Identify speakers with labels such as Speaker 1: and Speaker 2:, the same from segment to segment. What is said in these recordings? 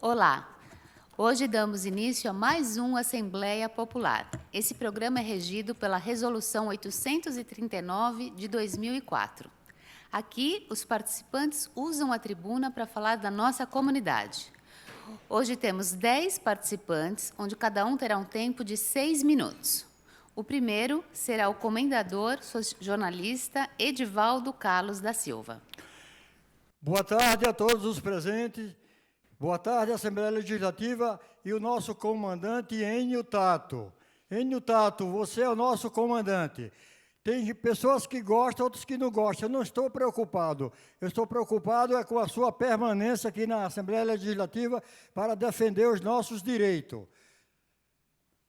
Speaker 1: Olá! Hoje damos início a mais uma Assembleia Popular. Esse programa é regido pela Resolução 839 de 2004. Aqui, os participantes usam a tribuna para falar da nossa comunidade. Hoje temos 10 participantes, onde cada um terá um tempo de 6 minutos. O primeiro será o comendador, jornalista Edivaldo Carlos da Silva.
Speaker 2: Boa tarde a todos os presentes. Boa tarde, Assembleia Legislativa e o nosso comandante Enio Tato. Enio Tato, você é o nosso comandante. Tem pessoas que gostam, outros que não gostam. Eu não estou preocupado. Eu estou preocupado com a sua permanência aqui na Assembleia Legislativa para defender os nossos direitos.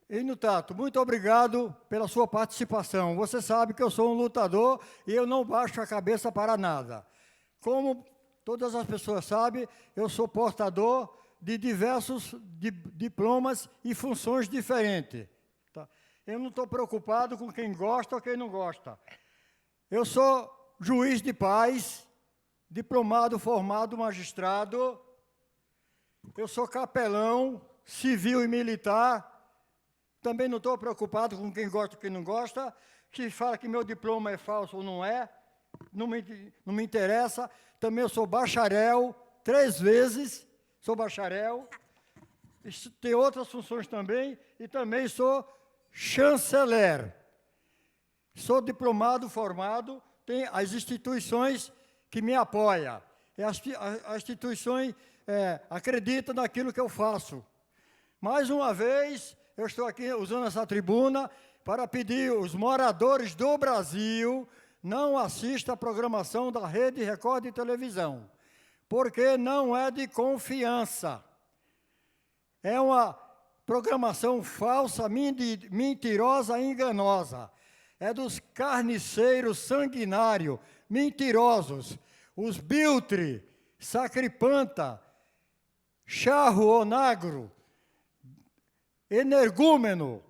Speaker 2: Enio Tato, muito obrigado pela sua participação. Você sabe que eu sou um lutador e eu não baixo a cabeça para nada. Como todas as pessoas sabem, eu sou portador de diversos diplomas e funções diferentes. Tá? Eu não estou preocupado com quem gosta ou quem não gosta. Eu sou juiz de paz, diplomado, formado, magistrado. Eu sou capelão, civil e militar. Também não estou preocupado com quem gosta ou quem não gosta. Se fala que meu diploma é falso ou não é, não me interessa. Também eu sou bacharel, 3 vezes, sou bacharel. Tem outras funções também, e também sou chanceler. Sou diplomado, formado, tem as instituições que me apoiam. As instituições acreditam naquilo que eu faço. Mais uma vez, eu estou aqui usando essa tribuna para pedir aos moradores do Brasil não assista a programação da Rede Record de televisão, porque não é de confiança. É uma programação falsa, mentirosa e enganosa. É dos carniceiros sanguinários, mentirosos, os biltre, sacripanta, charro onagro, energúmeno,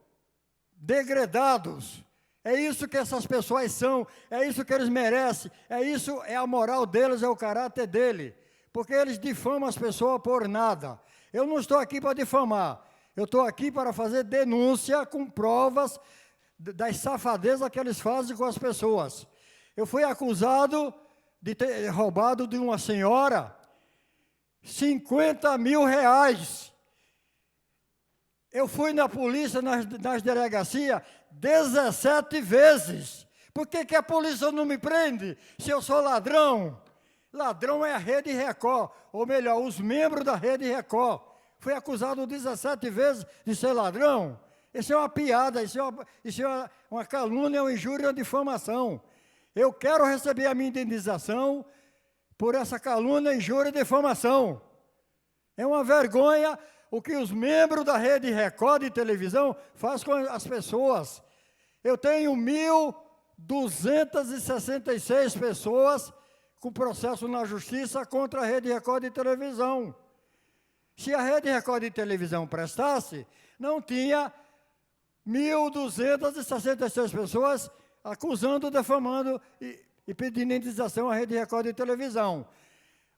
Speaker 2: degredados. É isso que essas pessoas são, é isso que eles merecem, é a moral deles, é o caráter dele, porque eles difamam as pessoas por nada. Eu não estou aqui para difamar, eu estou aqui para fazer denúncia com provas das safadezas que eles fazem com as pessoas. Eu fui acusado de ter roubado de uma senhora 50 mil reais. Eu fui na polícia, nas delegacias, 17 vezes. Por que a polícia não me prende se eu sou ladrão? Ladrão é a Rede Record, ou melhor, os membros da Rede Record. Fui acusado 17 vezes de ser ladrão. Isso é uma piada, isso é uma calúnia, uma injúria, uma difamação. Eu quero receber a minha indenização por essa calúnia, injúria e difamação. É uma vergonha o que os membros da Rede Record de televisão fazem com as pessoas. Eu tenho 1.266 pessoas com processo na justiça contra a Rede Record de televisão. Se a Rede Record de televisão prestasse, não tinha 1.266 pessoas acusando, defamando e pedindo indenização à Rede Record de televisão.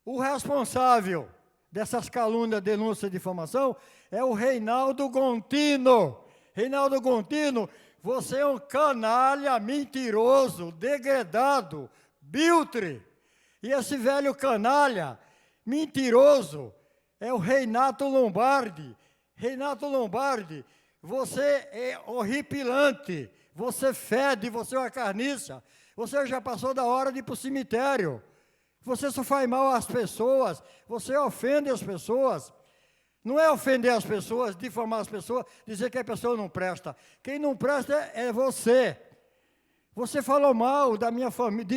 Speaker 2: O responsável dessas calúnias, denúncias e difamação, é o Reinaldo Gontino. Reinaldo Gontino, você é um canalha, mentiroso, degradado, biltre. E esse velho canalha, mentiroso, é o Renato Lombardi. Renato Lombardi, você é horripilante, você fede, você é uma carniça, você já passou da hora de ir para o cemitério. Você só faz mal às pessoas, você ofende as pessoas. Não é ofender as pessoas, difamar as pessoas, dizer que a pessoa não presta. Quem não presta é você. Você falou mal de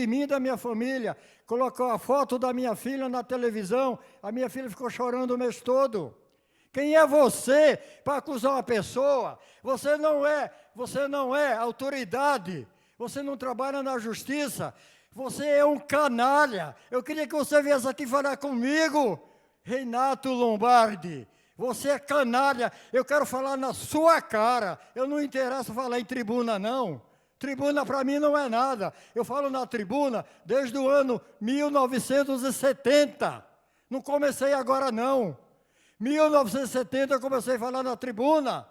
Speaker 2: mim e da minha família, colocou a foto da minha filha na televisão, a minha filha ficou chorando o mês todo. Quem é você para acusar uma pessoa? Você não é autoridade, você não trabalha na justiça. Você é um canalha. Eu queria que você viesse aqui falar comigo, Renato Lombardi. Você é canalha. Eu quero falar na sua cara. Eu não interessa falar em tribuna, não. Tribuna para mim não é nada. Eu falo na tribuna desde o ano 1970. Não comecei agora, não. 1970 eu comecei a falar na tribuna.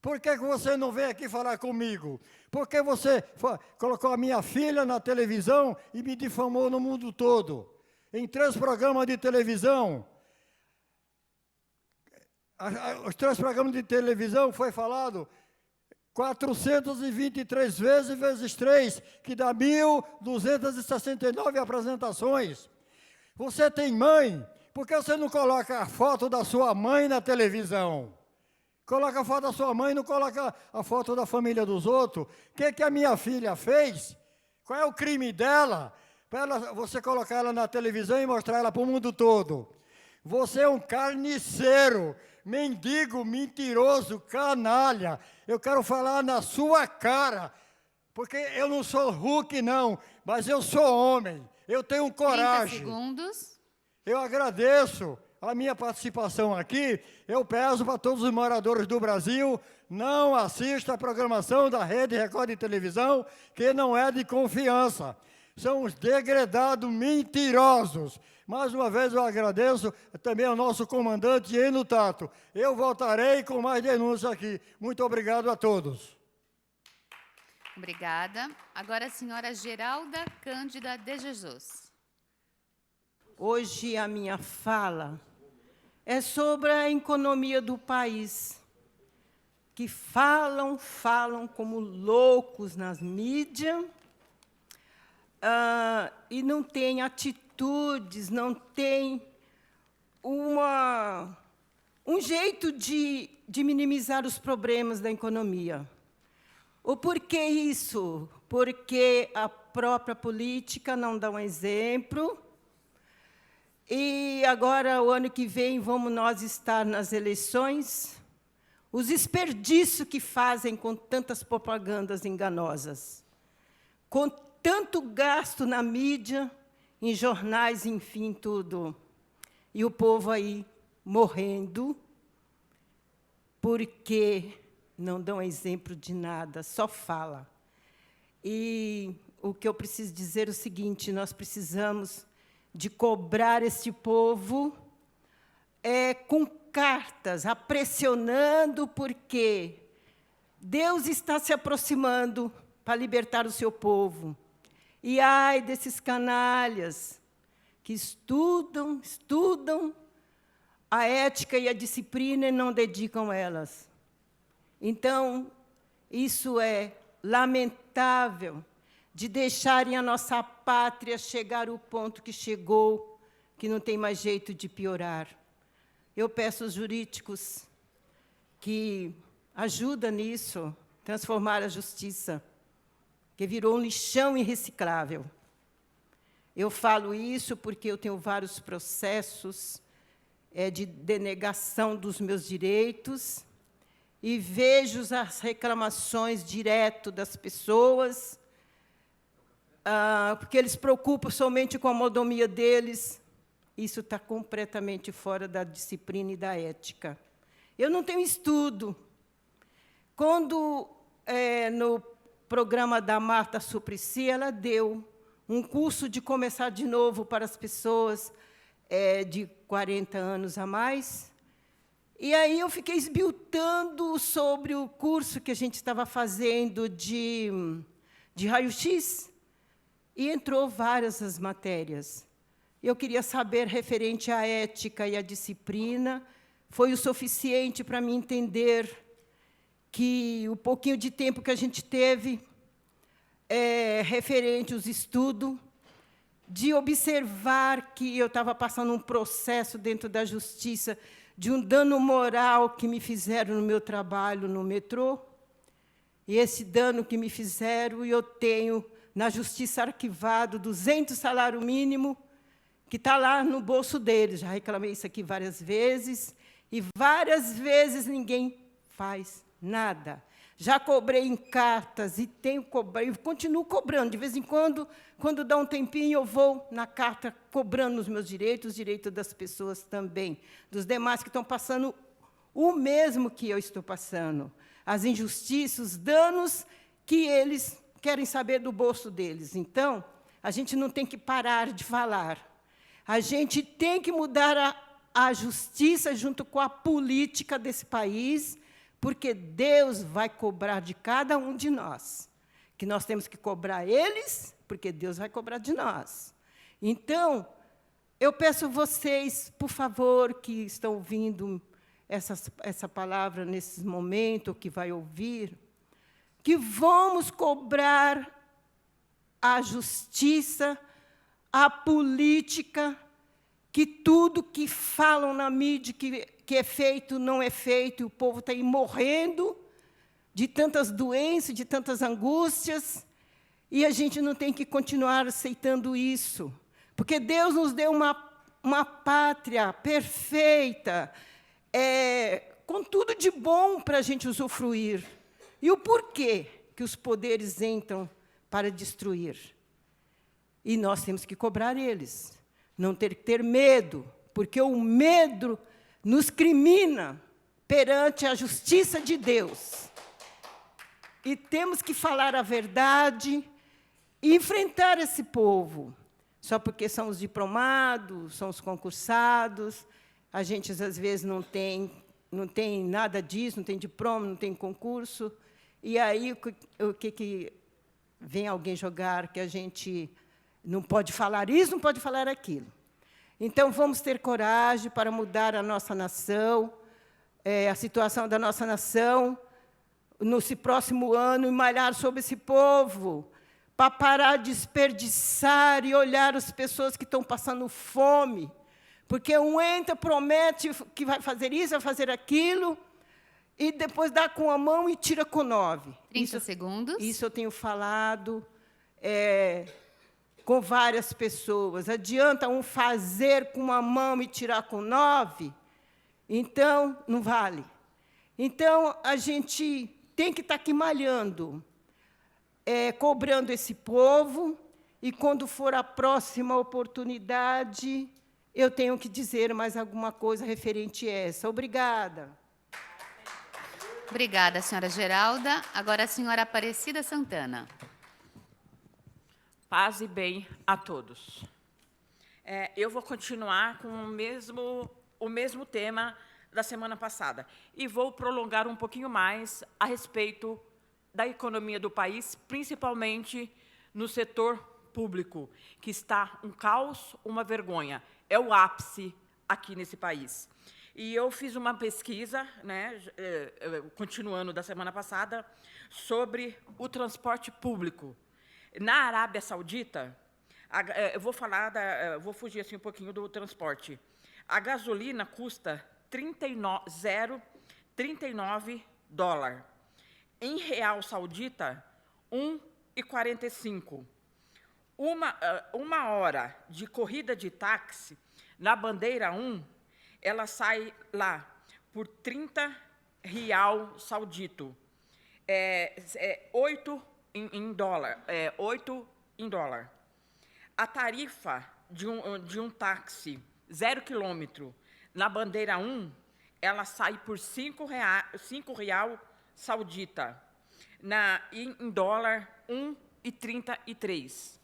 Speaker 2: Por que você não vem aqui falar comigo? Por que você colocou a minha filha na televisão e me difamou no mundo todo? Em 3 programas de televisão. Os 3 programas de televisão foi falado 423 vezes 3, que dá 1.269 apresentações. Você tem mãe, por que você não coloca a foto da sua mãe na televisão? Coloca a foto da sua mãe, não coloca a foto da família dos outros. O que a minha filha fez? Qual é o crime dela? Para você colocar ela na televisão e mostrar ela para o mundo todo. Você é um carniceiro, mendigo, mentiroso, canalha. Eu quero falar na sua cara, porque eu não sou Hulk, não, mas eu sou homem. Eu tenho coragem.
Speaker 1: 30 segundos.
Speaker 2: Eu agradeço a minha participação aqui. Eu peço para todos os moradores do Brasil, não assista a programação da Rede Record de televisão, que não é de confiança. São os degredados mentirosos. Mais uma vez eu agradeço também ao nosso comandante Enio Tato. Eu voltarei com mais denúncias aqui. Muito obrigado a todos.
Speaker 1: Obrigada. Agora a senhora Geralda Cândida de Jesus.
Speaker 3: Hoje a minha fala é sobre a economia do país, que falam como loucos nas mídias, e não tem atitudes, não tem um jeito de minimizar os problemas da economia. O porquê isso? Porque a própria política não dá um exemplo. E agora, o ano que vem, vamos nós estar nas eleições. Os desperdícios que fazem com tantas propagandas enganosas, com tanto gasto na mídia, em jornais, enfim, tudo. E o povo aí morrendo, porque não dão exemplo de nada, só fala. E o que eu preciso dizer é o seguinte: nós precisamos de cobrar este povo com cartas, pressionando, porque Deus está se aproximando para libertar o seu povo. E ai desses canalhas que estudam a ética e a disciplina e não dedicam elas. Então, isso é lamentável, de deixarem a nossa pátria chegar ao ponto que chegou, que não tem mais jeito de piorar. Eu peço aos jurídicos que ajudem nisso, transformar a justiça, que virou um lixão irreciclável. Eu falo isso porque eu tenho vários processos de denegação dos meus direitos e vejo as reclamações direto das pessoas, porque eles se preocupam somente com a mordomia deles. Isso está completamente fora da disciplina e da ética. Eu não tenho estudo. Quando, no programa da Marta Suplicy, ela deu um curso de começar de novo para as pessoas de 40 anos a mais. E aí eu fiquei esbiltando sobre o curso que a gente estava fazendo de raio-x, e entrou várias as matérias. Eu queria saber, referente à ética e à disciplina, foi o suficiente para mim entender que o pouquinho de tempo que a gente teve, referente aos estudos, de observar que eu estava passando um processo dentro da justiça de um dano moral que me fizeram no meu trabalho no metrô, e esse dano que me fizeram, eu tenho na justiça arquivado 200 salário mínimo, que está lá no bolso deles. Já reclamei isso aqui várias vezes, e várias vezes ninguém faz nada. Já cobrei em cartas, e continuo cobrando. De vez em quando dá um tempinho, eu vou na carta cobrando os meus direitos, os direitos das pessoas também, dos demais que estão passando o mesmo que eu estou passando. As injustiças, os danos que eles querem saber do bolso deles. Então, a gente não tem que parar de falar. A gente tem que mudar a justiça junto com a política desse país, porque Deus vai cobrar de cada um de nós. Que nós temos que cobrar eles, porque Deus vai cobrar de nós. Então, eu peço vocês, por favor, que estão ouvindo essa palavra nesse momento, que vai ouvir, que vamos cobrar a justiça, a política, que tudo que falam na mídia que é feito, não é feito, e o povo está aí morrendo de tantas doenças, de tantas angústias, e a gente não tem que continuar aceitando isso, porque Deus nos deu uma pátria perfeita, com tudo de bom para a gente usufruir. E o porquê que os poderes entram para destruir? E nós temos que cobrar eles. Não ter medo, porque o medo nos crimina perante a justiça de Deus. E temos que falar a verdade e enfrentar esse povo. Só porque são os diplomados, são os concursados, a gente, às vezes, não tem nada disso, não tem diploma, não tem concurso. E aí, o que vem alguém jogar que a gente não pode falar isso, não pode falar aquilo. Então, vamos ter coragem para mudar a nossa nação, a situação da nossa nação, nesse próximo ano, e malhar sobre esse povo, para parar de desperdiçar e olhar as pessoas que estão passando fome. Porque um entra, promete que vai fazer isso, vai fazer aquilo, e depois dá com a mão e tira com 9.
Speaker 1: 30 segundos.
Speaker 3: Isso eu tenho falado com várias pessoas. Adianta um fazer com uma mão e tirar com 9? Então, não vale. Então, a gente tem que estar aqui malhando, cobrando esse povo, e, quando for a próxima oportunidade, eu tenho que dizer mais alguma coisa referente a essa. Obrigada.
Speaker 1: Obrigada, senhora Geralda. Agora, a senhora Aparecida Santana.
Speaker 4: Paz e bem a todos. Eu vou continuar com o mesmo tema da semana passada e vou prolongar um pouquinho mais a respeito da economia do país, principalmente no setor público, que está um caos, uma vergonha. É o ápice aqui nesse país. E eu fiz uma pesquisa, continuando da semana passada, sobre o transporte público. Na Arábia Saudita, eu vou fugir assim um pouquinho do transporte. A gasolina custa $39. Em real saudita, 1,45. Uma hora de corrida de táxi na bandeira 1, ela sai lá por 30 real saudito. 8 em dólar. 8 em dólar. A tarifa de um táxi 0 quilômetro na bandeira 1, ela sai por 5 real saudita. Em dólar, 1,33.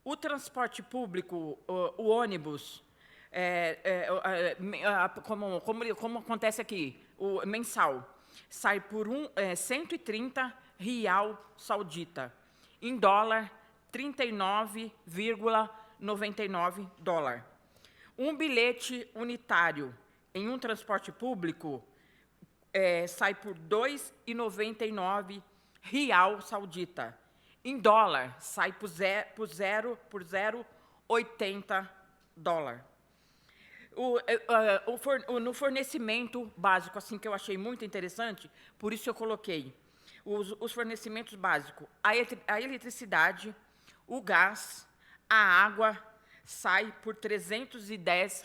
Speaker 4: O transporte público, o ônibus, como acontece aqui, o mensal, sai por 130 real saudita. Em dólar, 39,99 dólar. Um bilhete unitário em um transporte público sai por 2,99 real saudita. Em dólar, sai por 0,80 dólar. No fornecimento básico, assim que eu achei muito interessante, por isso eu coloquei os fornecimentos básicos. A eletricidade, o gás, a água, sai por 310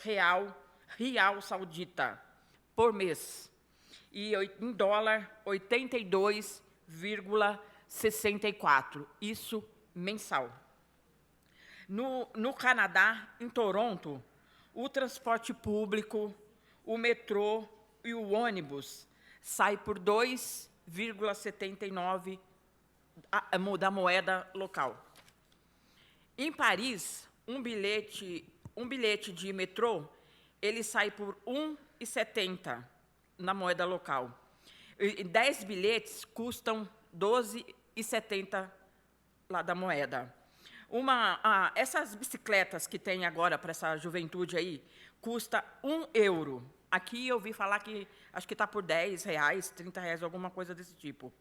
Speaker 4: real saudita por mês. E em dólar, 82,64. Isso mensal. No Canadá, em Toronto, o transporte público, o metrô e o ônibus sai por 2,79 da moeda local. Em Paris, um bilhete de metrô ele sai por R$ 1,70 na moeda local. E 10 bilhetes custam R$ 12,70 lá da moeda. Essas bicicletas que tem agora para essa juventude aí, custa €1. Aqui eu ouvi falar que acho que está por R$ 10, R$ 30, alguma coisa desse tipo.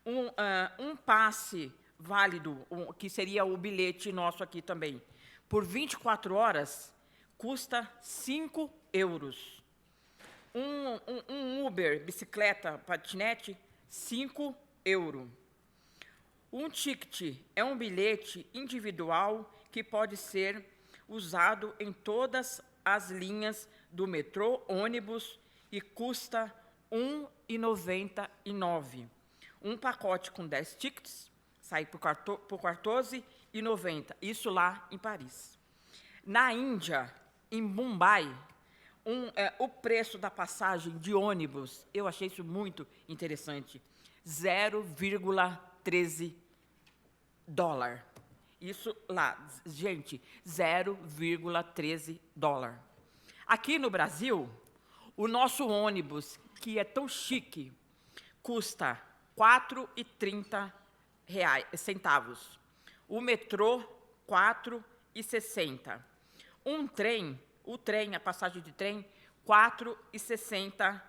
Speaker 4: Um passe válido, que seria o bilhete nosso aqui também, por 24 horas, custa €5. Um Uber, bicicleta, patinete, €5. Um ticket é um bilhete individual que pode ser usado em todas as linhas do metrô, ônibus, e custa R$ 1,99. Um pacote com 10 tickets sai por R$ 14,90. Isso lá em Paris. Na Índia, em Mumbai, o preço da passagem de ônibus, eu achei isso muito interessante, $0,13. Isso lá, gente, $0,13. Aqui no Brasil, o nosso ônibus, que é tão chique, custa R$ 4,30. O metrô, R$ 4,60. A passagem de trem, R$ 4,60.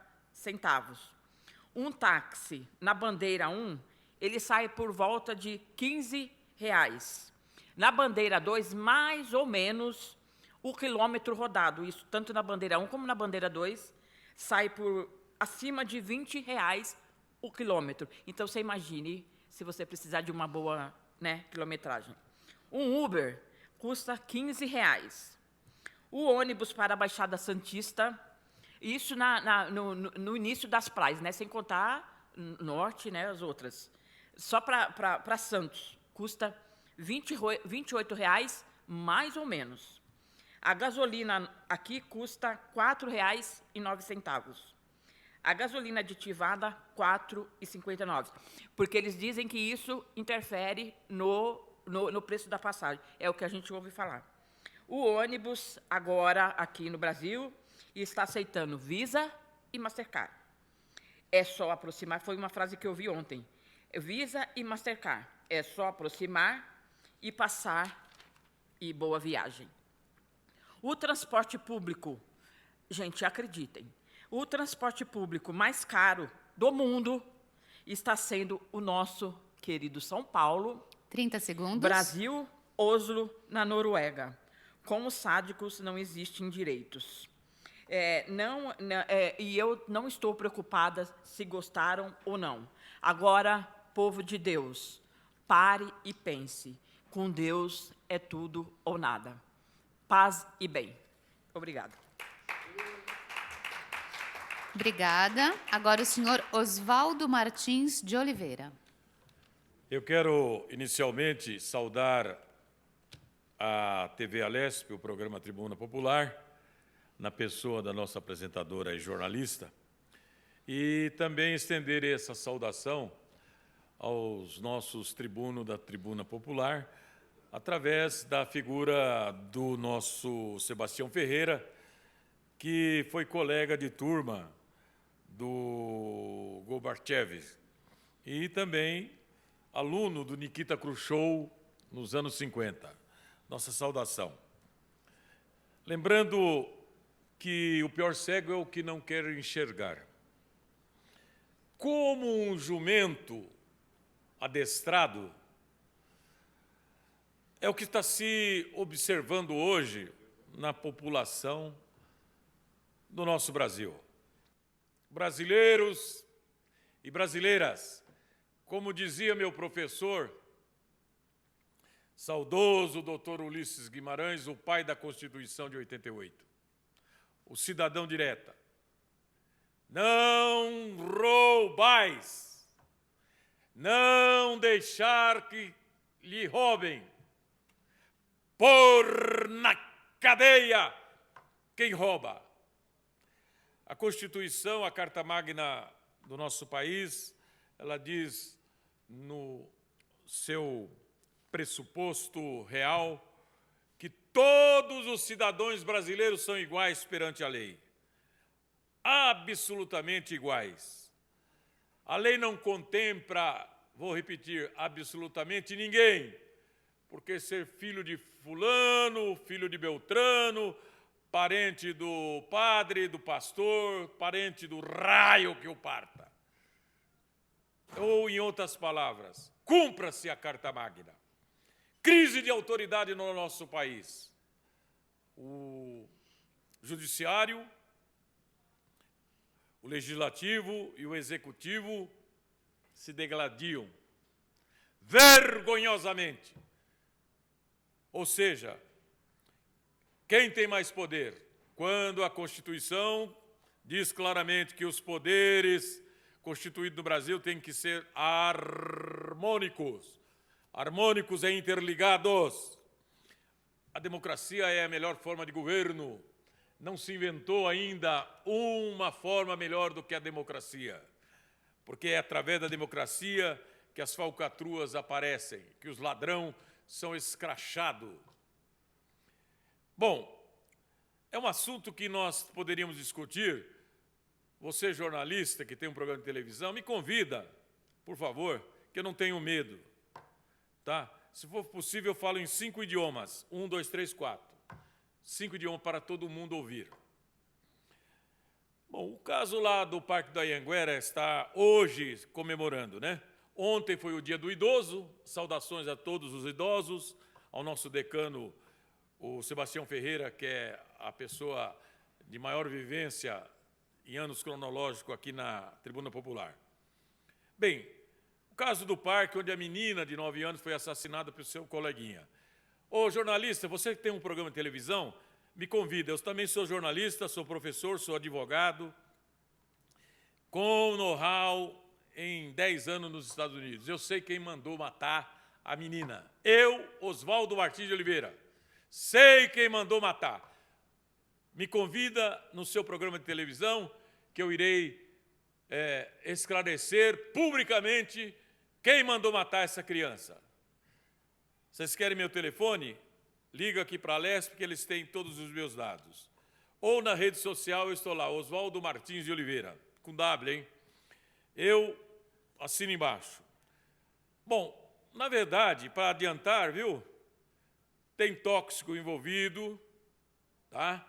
Speaker 4: Um táxi na bandeira 1, ele sai por volta de R$ 15. Na bandeira 2, mais ou menos o quilômetro rodado. Isso tanto na bandeira 1 como na bandeira 2, sai por acima de R$ 20 o quilômetro. Então, você imagine se você precisar de uma boa, quilometragem. Um Uber custa R$ 15. O ônibus para a Baixada Santista, isso no início das praias, sem contar norte, as outras. Só para Santos, custa R$ 28, mais ou menos. A gasolina aqui custa R$ 4,09. A gasolina aditivada, R$ 4,59. Porque eles dizem que isso interfere no preço da passagem. É o que a gente ouve falar. O ônibus, agora, aqui no Brasil, está aceitando Visa e Mastercard. É só aproximar, foi uma frase que eu vi ontem. Visa e Mastercard. É só aproximar e passar, e boa viagem. O transporte público, gente, acreditem, o transporte público mais caro do mundo está sendo o nosso querido São Paulo.
Speaker 1: 30 segundos.
Speaker 4: Brasil, Oslo, na Noruega. Com os sádicos não existem direitos. E eu não estou preocupada se gostaram ou não. Agora, povo de Deus, pare e pense. Com Deus é tudo ou nada. Paz e bem. Obrigada.
Speaker 1: Obrigada. Agora o senhor Oswaldo Martins de Oliveira.
Speaker 5: Eu quero, inicialmente, saudar a TV Alesp, o programa Tribuna Popular, na pessoa da nossa apresentadora e jornalista, e também estender essa saudação aos nossos tribunos da Tribuna Popular, através da figura do nosso Sebastião Ferreira, que foi colega de turma do Gorbachev e também aluno do Nikita Khrushchev nos anos 50. Nossa saudação. Lembrando que o pior cego é o que não quer enxergar. Como um jumento adestrado, é o que está se observando hoje na população do nosso Brasil. Brasileiros e brasileiras, como dizia meu professor, saudoso doutor Ulisses Guimarães, o pai da Constituição de 88, o cidadão direta: não roubais, não deixar que lhe roubem, pôr na cadeia quem rouba. A Constituição, a Carta Magna do nosso país, ela diz no seu pressuposto real que todos os cidadãos brasileiros são iguais perante a lei. Absolutamente iguais. A lei não contempla, vou repetir, absolutamente ninguém, porque ser filho de fulano, filho de Beltrano, parente do padre, do pastor, parente do raio que o parta. Ou, em outras palavras, cumpra-se a Carta Magna. Crise de autoridade no nosso país. O judiciário, o legislativo e o executivo se degladiam vergonhosamente. Ou seja, quem tem mais poder? Quando a Constituição diz claramente que os poderes constituídos no Brasil têm que ser harmônicos. Harmônicos e interligados. A democracia é a melhor forma de governo. Não se inventou ainda uma forma melhor do que a democracia. Porque é através da democracia que as falcatruas aparecem, que os ladrões são escrachados. Bom, é um assunto que nós poderíamos discutir. Você, jornalista, que tem um programa de televisão, me convida, por favor, que eu não tenho medo. Tá? Se for possível, eu falo em 5 idiomas. 1, 2, 3, 4. 5 idiomas para todo mundo ouvir. Bom, o caso lá do Parque do Anhanguera está hoje comemorando, né? Ontem foi o Dia do Idoso, saudações a todos os idosos, ao nosso decano, o Sebastião Ferreira, que é a pessoa de maior vivência em anos cronológicos aqui na Tribuna Popular. Bem, o caso do parque, onde a menina de 9 anos foi assassinada pelo seu coleguinha. Ô, jornalista, você que tem um programa de televisão, me convida. Eu também sou jornalista, sou professor, sou advogado, com know-how em 10 anos nos Estados Unidos. Eu sei quem mandou matar a menina. Eu, Oswaldo Martins de Oliveira, sei quem mandou matar. Me convida no seu programa de televisão, que eu irei esclarecer publicamente quem mandou matar essa criança. Vocês querem meu telefone? Liga aqui para a Lesp, que eles têm todos os meus dados. Ou na rede social, eu estou lá, Oswaldo Martins de Oliveira, com W, hein? Eu assino embaixo. Bom, na verdade, para adiantar, viu? Tem tóxico envolvido, tá?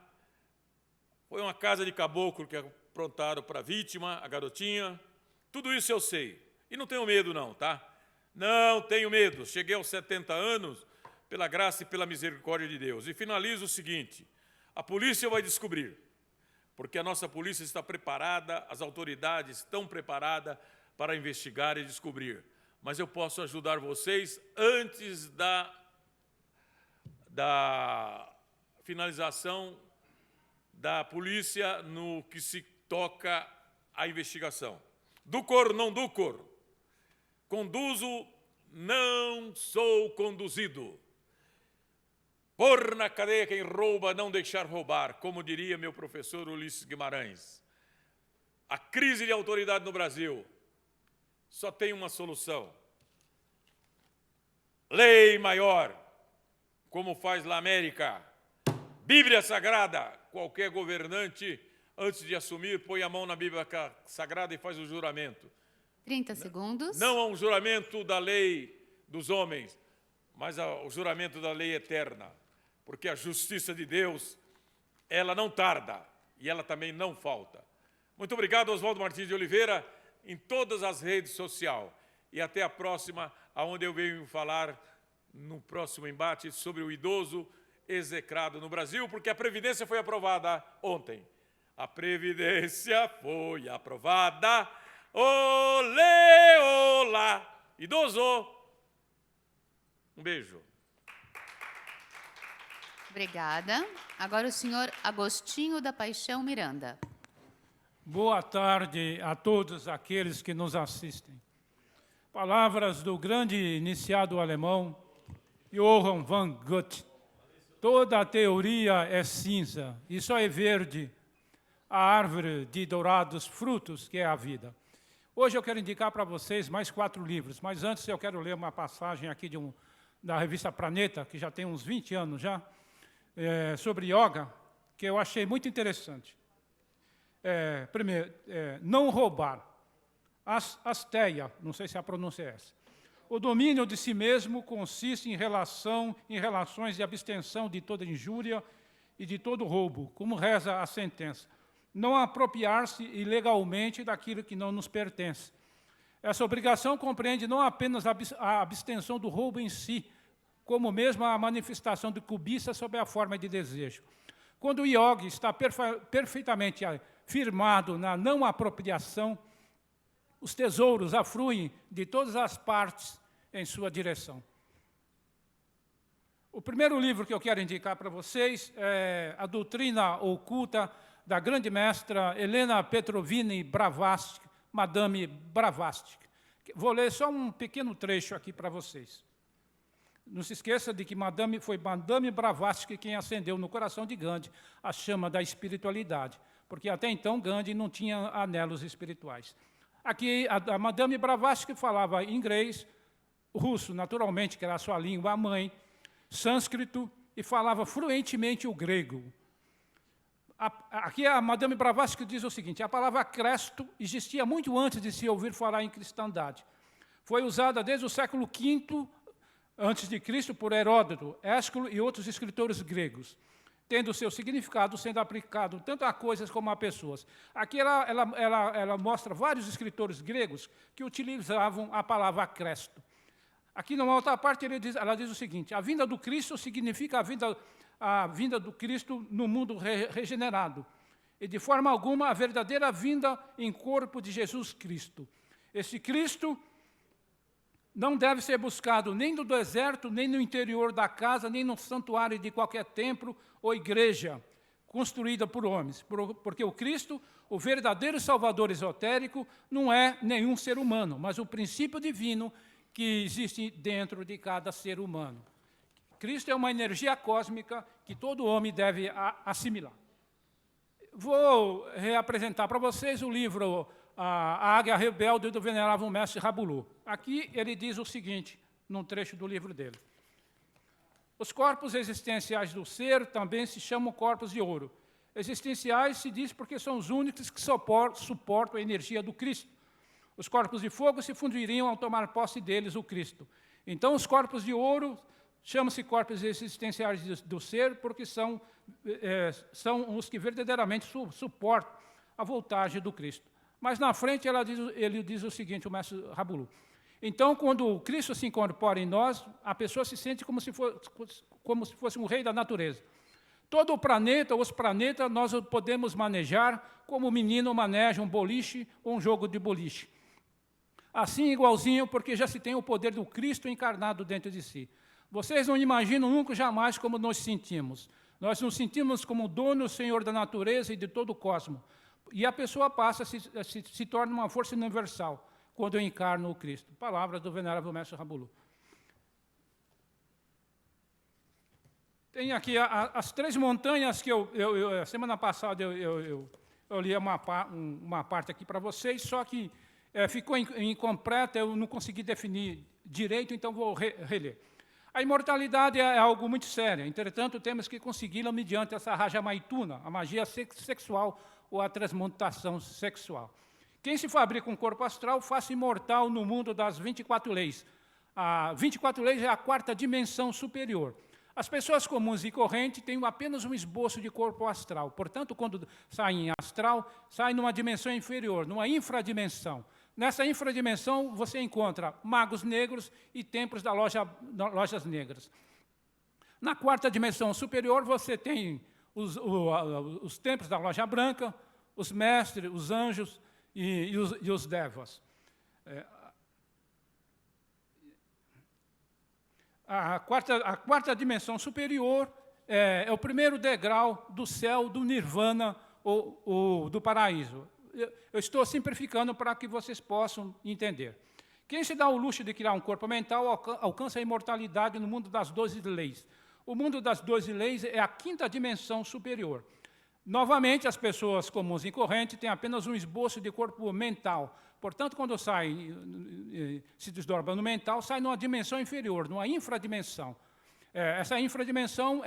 Speaker 5: Foi uma casa de caboclo que aprontaram para a vítima, a garotinha. Tudo isso eu sei. E não tenho medo, não, tá? Não tenho medo. Cheguei aos 70 anos, pela graça e pela misericórdia de Deus. E finalizo o seguinte: a polícia vai descobrir, porque a nossa polícia está preparada, as autoridades estão preparadas para investigar e descobrir. Mas eu posso ajudar vocês antes da finalização da polícia no que se toca à investigação. Ducor, não ducor. Conduzo, não sou conduzido. Pôr na cadeia quem rouba, não deixar roubar, como diria meu professor Ulisses Guimarães. A crise de autoridade no Brasil só tem uma solução. Lei maior, como faz na América. Bíblia Sagrada, qualquer governante, antes de assumir, põe a mão na Bíblia Sagrada e faz o juramento.
Speaker 1: 30 segundos.
Speaker 5: Não há um juramento da lei dos homens, mas o juramento da lei eterna. Porque a justiça de Deus, ela não tarda e ela também não falta. Muito obrigado, Oswaldo Martins de Oliveira, em todas as redes sociais. E até a próxima, onde eu venho falar no próximo embate sobre o idoso execrado no Brasil, porque a Previdência foi aprovada ontem. A Previdência foi aprovada. Olê, olá! Idoso! Um beijo.
Speaker 1: Obrigada. Agora o senhor Agostinho da Paixão Miranda.
Speaker 6: Boa tarde a todos aqueles que nos assistem. Palavras do grande iniciado alemão, Johann von Goethe. Toda a teoria é cinza e só é verde a árvore de dourados frutos, que é a vida. Hoje eu quero indicar para vocês mais 4 livros, mas antes eu quero ler uma passagem aqui da revista Planeta, que já tem uns 20 anos já, sobre yoga, que eu achei muito interessante. Primeiro, não roubar. Asteia, não sei se a pronúncia é essa. O domínio de si mesmo consiste em relações de abstenção de toda injúria e de todo roubo, como reza a sentença. Não apropriar-se ilegalmente daquilo que não nos pertence. Essa obrigação compreende não apenas a abstenção do roubo em si, como mesmo a manifestação de cobiça sob a forma de desejo. Quando o yogi está perfeitamente firmado na não apropriação, os tesouros afluem de todas as partes em sua direção. O primeiro livro que eu quero indicar para vocês é A Doutrina Oculta, da grande mestra Helena Petrovna Blavatsky, Madame Blavatsky. Vou ler só um pequeno trecho aqui para vocês. Não se esqueça de que foi Madame Blavatsky quem acendeu no coração de Gandhi a chama da espiritualidade, porque até então Gandhi não tinha anelos espirituais. Aqui a Madame Blavatsky falava inglês, russo, naturalmente, que era a sua língua mãe, sânscrito, e falava fluentemente o grego. Aqui a Madame Blavatsky diz o seguinte: a palavra Cristo existia muito antes de se ouvir falar em cristandade. Foi usada desde o século V a.C. por Heródoto, Ésquilo e outros escritores gregos, tendo seu significado sendo aplicado tanto a coisas como a pessoas. Aqui ela mostra vários escritores gregos que utilizavam a palavra Cristo. Aqui, numa outra parte, ela diz o seguinte: a vinda do Cristo significa a vinda do Cristo no mundo regenerado, e de forma alguma a verdadeira vinda em corpo de Jesus Cristo. Esse Cristo não deve ser buscado nem no deserto, nem no interior da casa, nem no santuário de qualquer templo ou igreja construída por homens, porque o Cristo, o verdadeiro Salvador esotérico, não é nenhum ser humano, mas o princípio divino que existe dentro de cada ser humano. Cristo é uma energia cósmica que todo homem deve assimilar. Vou reapresentar para vocês o livro A Águia Rebelde, do Venerável Mestre Rabulu. Aqui ele diz o seguinte, num trecho do livro dele: os corpos existenciais do ser também se chamam corpos de ouro. Existenciais se diz porque são os únicos que suportam a energia do Cristo. Os corpos de fogo se fundiriam ao tomar posse deles o Cristo. Então, os corpos de ouro chamam-se corpos existenciais do ser porque são os que verdadeiramente suportam a voltagem do Cristo. Mas, na frente, ele diz o seguinte, o mestre Rabulu: então, quando o Cristo se incorpora em nós, a pessoa se sente como se fosse um rei da natureza. Todo o planeta, os planetas, nós podemos manejar como o menino maneja um boliche ou um jogo de boliche. Assim, igualzinho, porque já se tem o poder do Cristo encarnado dentro de si. Vocês não imaginam nunca, jamais, como nos sentimos. Nós nos sentimos como dono e senhor da natureza e de todo o cosmos. E a pessoa passa, se torna uma força universal, quando eu encarno o Cristo. Palavras do Venerável Mestre Rabulu. Tem aqui as 3 montanhas que semana passada eu li uma parte aqui para vocês, só que ficou incompleta, eu não consegui definir direito, então vou reler. A imortalidade é algo muito sério, entretanto, temos que consegui-la mediante essa Raja Maituna, a magia sexual ou a transmutação sexual. Quem se fabrica um corpo astral faz-se imortal no mundo das 24 leis. A 24 leis é a 4ª dimensão superior. As pessoas comuns e correntes têm apenas um esboço de corpo astral. Portanto, quando saem em astral, saem numa dimensão inferior, numa infradimensão. Nessa infradimensão, você encontra magos negros e templos das lojas negras. Na 4ª dimensão superior, você tem os templos da loja branca, os mestres, os anjos e os devas. A quarta dimensão superior é o primeiro degrau do céu, do nirvana ou do paraíso. Eu estou simplificando para que vocês possam entender. Quem se dá o luxo de criar um corpo mental alcança a imortalidade no mundo das 12 leis. O mundo das 12 leis é a 5ª dimensão superior. Novamente, as pessoas comuns e correntes têm apenas um esboço de corpo mental. Portanto, quando se desdobra no mental, sai numa dimensão inferior, numa infradimensão. Essa infradimensão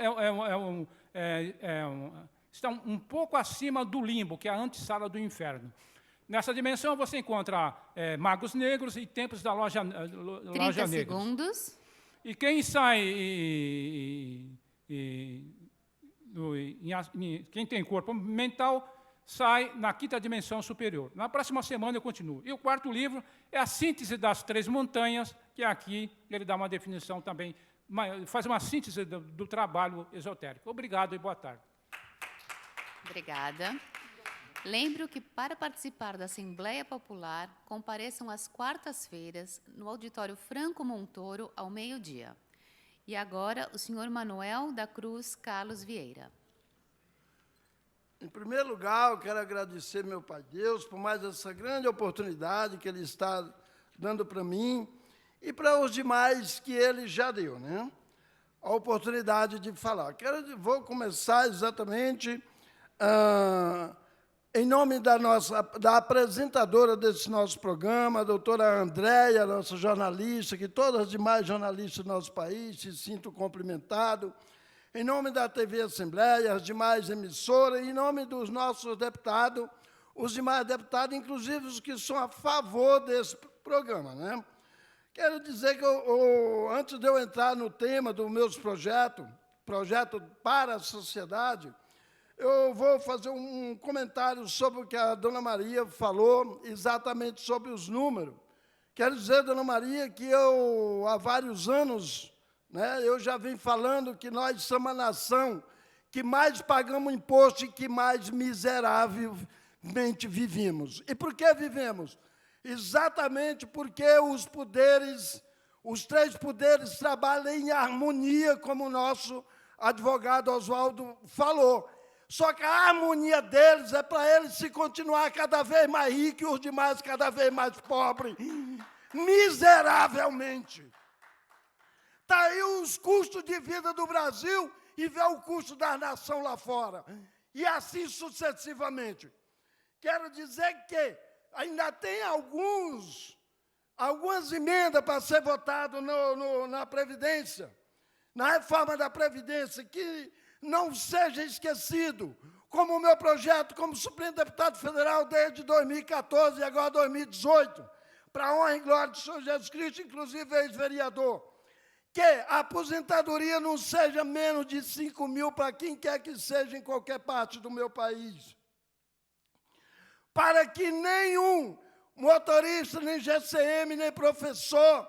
Speaker 6: está um pouco acima do limbo, que é a antessala do inferno. Nessa dimensão, você encontra magos negros e templos da loja
Speaker 1: 30
Speaker 6: negra.
Speaker 1: segundos.
Speaker 6: E quem sai... quem tem corpo mental sai na quinta dimensão superior. Na próxima semana eu continuo. E o quarto livro é a síntese das 3 montanhas, que aqui ele dá uma definição também, faz uma síntese do trabalho esotérico. Obrigado e boa tarde.
Speaker 1: Obrigada. Lembro que, para participar da Assembleia Popular, compareçam às quartas-feiras no Auditório Franco Montoro, ao meio-dia. E agora, o senhor Manuel da Cruz Carlos Vieira.
Speaker 7: Em primeiro lugar, eu quero agradecer meu Pai Deus por mais essa grande oportunidade que Ele está dando para mim e para os demais que Ele já deu, né? A oportunidade de falar. Vou começar exatamente em nome da apresentadora desse nosso programa, a doutora Andréia, nossa jornalista, que todas as demais jornalistas do nosso país se sintam cumprimentados, em nome da TV Assembleia, as demais emissoras, em nome dos nossos deputados, os demais deputados, inclusive os que são a favor desse programa, né? Quero dizer que, antes de eu entrar no tema dos meus projeto para a sociedade, eu vou fazer um comentário sobre o que a dona Maria falou, exatamente sobre os números. Quero dizer, dona Maria, que há vários anos, né, eu já venho falando que nós somos a nação que mais pagamos imposto e que mais miseravelmente vivemos. E por que vivemos? Exatamente porque os 3 poderes trabalham em harmonia, como o nosso advogado Oswaldo falou. Só que a harmonia deles é para eles se continuar cada vez mais ricos e os demais cada vez mais pobres, miseravelmente. Está aí os custos de vida do Brasil e vê o custo da nação lá fora. E assim sucessivamente. Quero dizer que ainda tem algumas emendas para ser votado na Previdência, na reforma da Previdência, que não seja esquecido, como o meu projeto como Supremo Deputado Federal desde 2014 e agora 2018, para a honra e glória do Senhor Jesus Cristo, inclusive ex-vereador, que a aposentadoria não seja menos de 5 mil para quem quer que seja em qualquer parte do meu país. Para que nenhum motorista, nem GCM, nem professor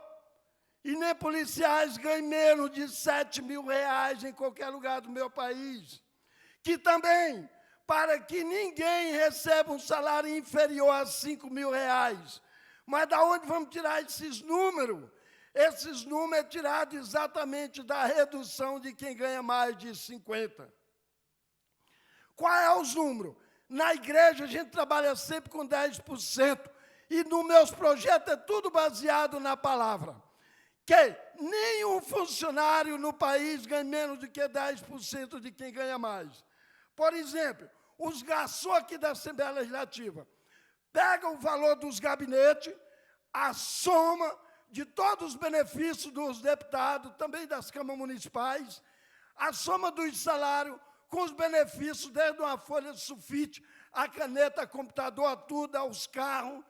Speaker 7: e nem policiais ganhem menos de 7 mil reais em qualquer lugar do meu país. Que também, para que ninguém receba um salário inferior a 5 mil reais. Mas da onde vamos tirar esses números? Esses números é tirado exatamente da redução de quem ganha mais de 50. Qual é os números? Na igreja a gente trabalha sempre com 10%. E nos meus projetos é tudo baseado na palavra. Que nenhum funcionário no país ganha menos do que 10% de quem ganha mais. Por exemplo, os garçons aqui da Assembleia Legislativa pegam o valor dos gabinetes, a soma de todos os benefícios dos deputados, também das câmaras municipais, a soma dos salários com os benefícios, desde uma folha de sulfite, a caneta, a computador, a tudo, aos carros,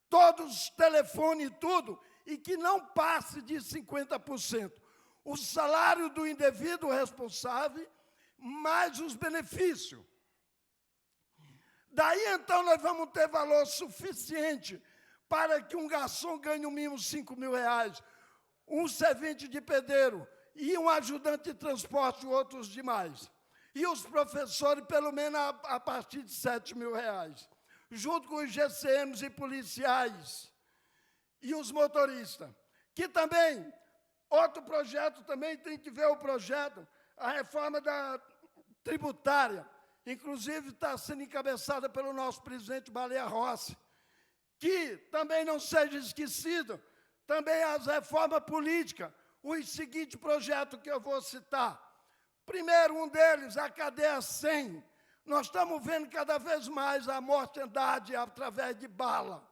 Speaker 7: todos os telefones e tudo, e que não passe de 50%. O salário do indivíduo responsável, mais os benefícios. Daí, então, nós vamos ter valor suficiente para que um garçom ganhe no mínimo 5 mil reais, um servente de pedreiro e um ajudante de transporte e outros demais. E os professores, pelo menos, a partir de 7 mil reais. Junto com os GCMs e policiais e os motoristas. Que também, outro projeto também tem que ver o projeto, a reforma da tributária, inclusive está sendo encabeçada pelo nosso presidente Baleia Rossi, que também não seja esquecido, também as reformas políticas, os seguintes projetos que eu vou citar. Primeiro, um deles, a cadeia 100. Nós estamos vendo cada vez mais a mortandade através de bala.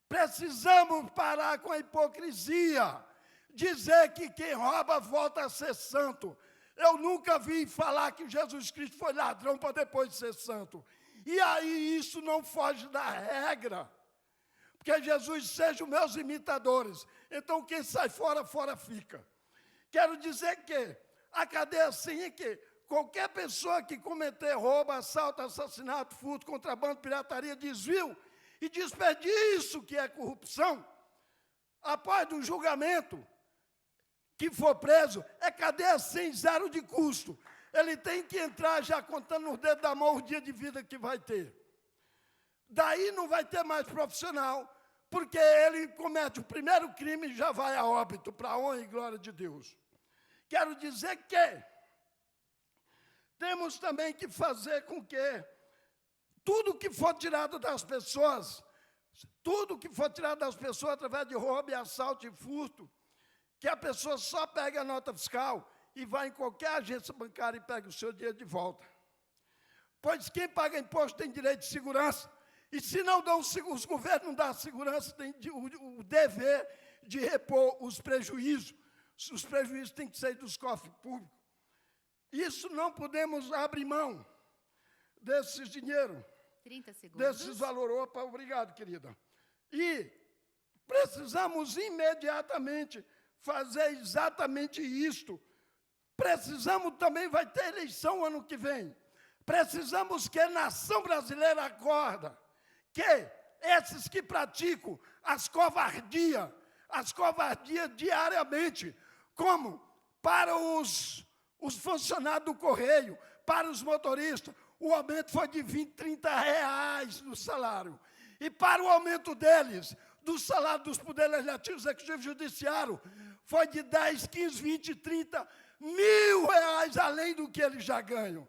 Speaker 7: Precisamos parar com a hipocrisia dizer que quem rouba volta a ser santo. Eu nunca vi falar que Jesus Cristo foi ladrão para depois ser santo. E aí isso não foge da regra. Porque Jesus seja os meus imitadores. Então quem sai fora, fora fica. Quero dizer que a cadeia assim é que qualquer pessoa que cometer roubo, assalto, assassinato, furto, contrabando, pirataria, desvio e desperdício, que é corrupção, após do julgamento que for preso, é cadeia sem zero de custo. Ele tem que entrar já contando nos dedos da mão o dia de vida que vai ter. Daí não vai ter mais profissional, porque ele comete o primeiro crime e já vai a óbito, para a honra e glória de Deus. Quero dizer que temos também que fazer com que tudo que for tirado das pessoas, através de roubo, assalto e furto, que a pessoa só pegue a nota fiscal e vá em qualquer agência bancária e pegue o seu dinheiro de volta. Pois quem paga imposto tem direito de segurança, e se não dão, os governos não dão segurança, tem o dever de repor os prejuízos. Os prejuízos têm que sair dos cofres públicos. Isso não podemos abrir mão desses dinheiro.
Speaker 1: 30 segundos.
Speaker 7: Desses valores. Opa, obrigado, querida. E precisamos imediatamente fazer exatamente isto. Precisamos também, vai ter eleição ano que vem. Precisamos que a nação brasileira acorda, que esses que praticam as covardias diariamente, como para os funcionários do Correio, para os motoristas, o aumento foi de 20, 30 reais no salário. E para o aumento deles, do salário dos poderes legislativo, executivo e judiciário, foi de 10, 15, 20, 30 mil reais além do que eles já ganham.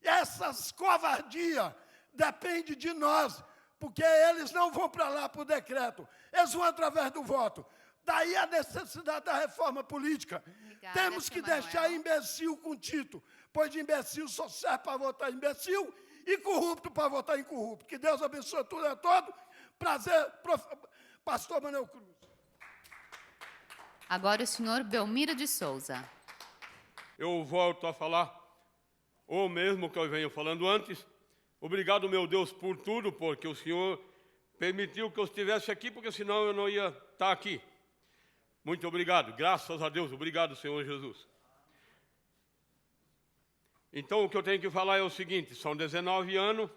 Speaker 7: Essas covardias dependem de nós, porque eles não vão para lá por decreto, eles vão através do voto. Daí a necessidade da reforma política.
Speaker 1: Obrigada,
Speaker 7: temos que deixar imbecil com título, pois de imbecil só serve para votar imbecil e corrupto para votar incorrupto. Que Deus abençoe tudo a todo. Prazer, pastor Manuel Cruz.
Speaker 1: Agora o senhor Belmiro de Souza.
Speaker 8: Eu volto a falar o mesmo que eu venho falando antes. Obrigado, meu Deus, por tudo, porque o Senhor permitiu que eu estivesse aqui, porque senão eu não ia estar aqui. Muito obrigado, graças a Deus, obrigado, Senhor Jesus. Então, o que eu tenho que falar é o seguinte, são 19 anos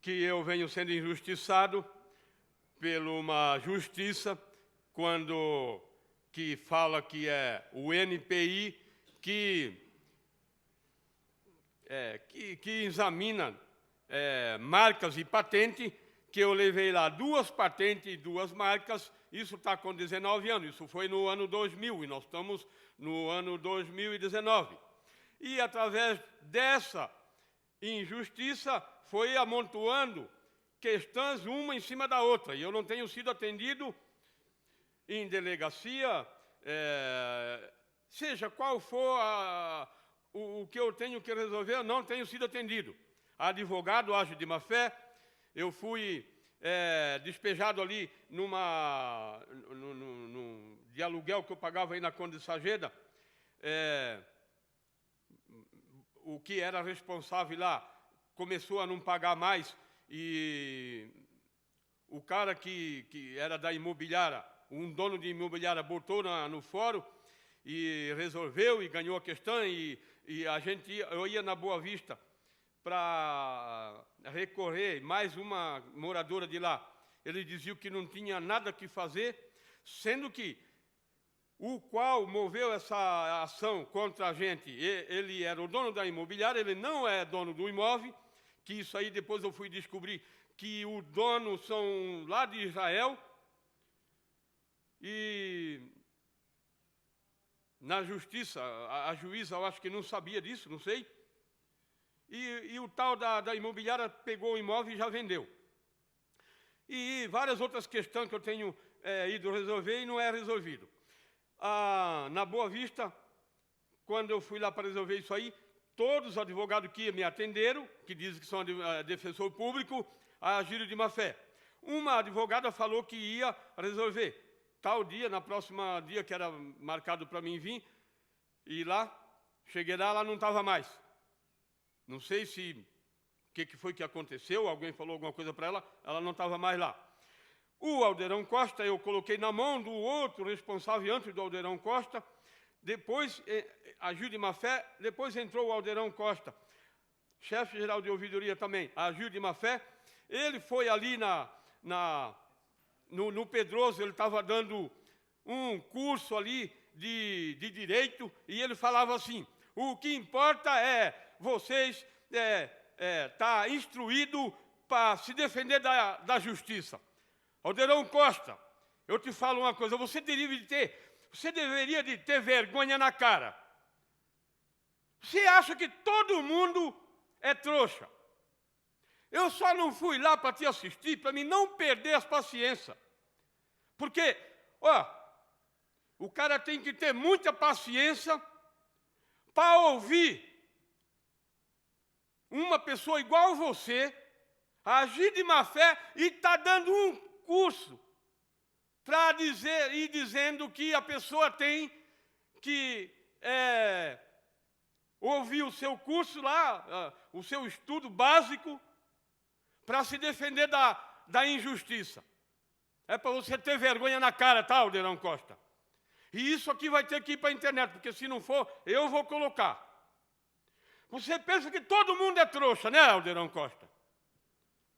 Speaker 8: que eu venho sendo injustiçado por uma justiça, que fala que é o NPI, que examina marcas e patente, que eu levei lá 2 patentes e 2 marcas, isso está com 19 anos, isso foi no ano 2000, e nós estamos no ano 2019. E, através dessa injustiça, foi amontoando questões uma em cima da outra, e eu não tenho sido atendido em delegacia, seja qual for o que eu tenho que resolver, eu não tenho sido atendido. Advogado, age de má fé, eu fui despejado ali de aluguel que eu pagava aí na Conde de Sageda, o que era responsável lá começou a não pagar mais, e o cara que era da imobiliária, um dono de imobiliária, botou no fórum e resolveu e ganhou a questão, e eu ia na Boa Vista para recorrer, mais uma moradora de lá. Ele dizia que não tinha nada que fazer, sendo que o qual moveu essa ação contra a gente, ele era o dono da imobiliária, ele não é dono do imóvel, que isso aí depois eu fui descobrir que o dono são lá de Israel, e na justiça, a juíza, eu acho que não sabia disso, não sei, e o tal da imobiliária pegou o imóvel e já vendeu. E várias outras questões que eu tenho ido resolver e não é resolvido. Na Boa Vista, quando eu fui lá para resolver isso aí, todos os advogados que me atenderam, que dizem que são defensor público, agiram de má fé. Uma advogada falou que ia resolver. tal dia, na próxima dia que era marcado para mim vir, e lá, cheguei lá, ela não estava mais. Não sei se o que foi que aconteceu, alguém falou alguma coisa para ela não estava mais lá. O Aldeirão Costa, eu coloquei na mão do outro responsável antes do Aldeirão Costa, depois a Gil de Mafé, depois entrou o Aldeirão Costa, chefe-geral de ouvidoria também, a Gil de Mafé. Ele foi ali no Pedroso, ele estava dando um curso ali de direito, e ele falava assim, o que importa é vocês tá instruído para se defender da justiça. Aldeirão Costa, eu te falo uma coisa, você deveria de ter vergonha na cara. Você acha que todo mundo é trouxa? Eu só não fui lá para te assistir, para mim não perder as paciências. Porque, o cara tem que ter muita paciência para ouvir uma pessoa igual você agir de má fé e está dando um curso para ir dizendo que a pessoa tem que ouvir o seu curso lá, o seu estudo básico, para se defender da injustiça. É para você ter vergonha na cara, tá, Aldeirão Costa? E isso aqui vai ter que ir para a internet, porque se não for, eu vou colocar. Você pensa que todo mundo é trouxa, né, Aldeirão Costa?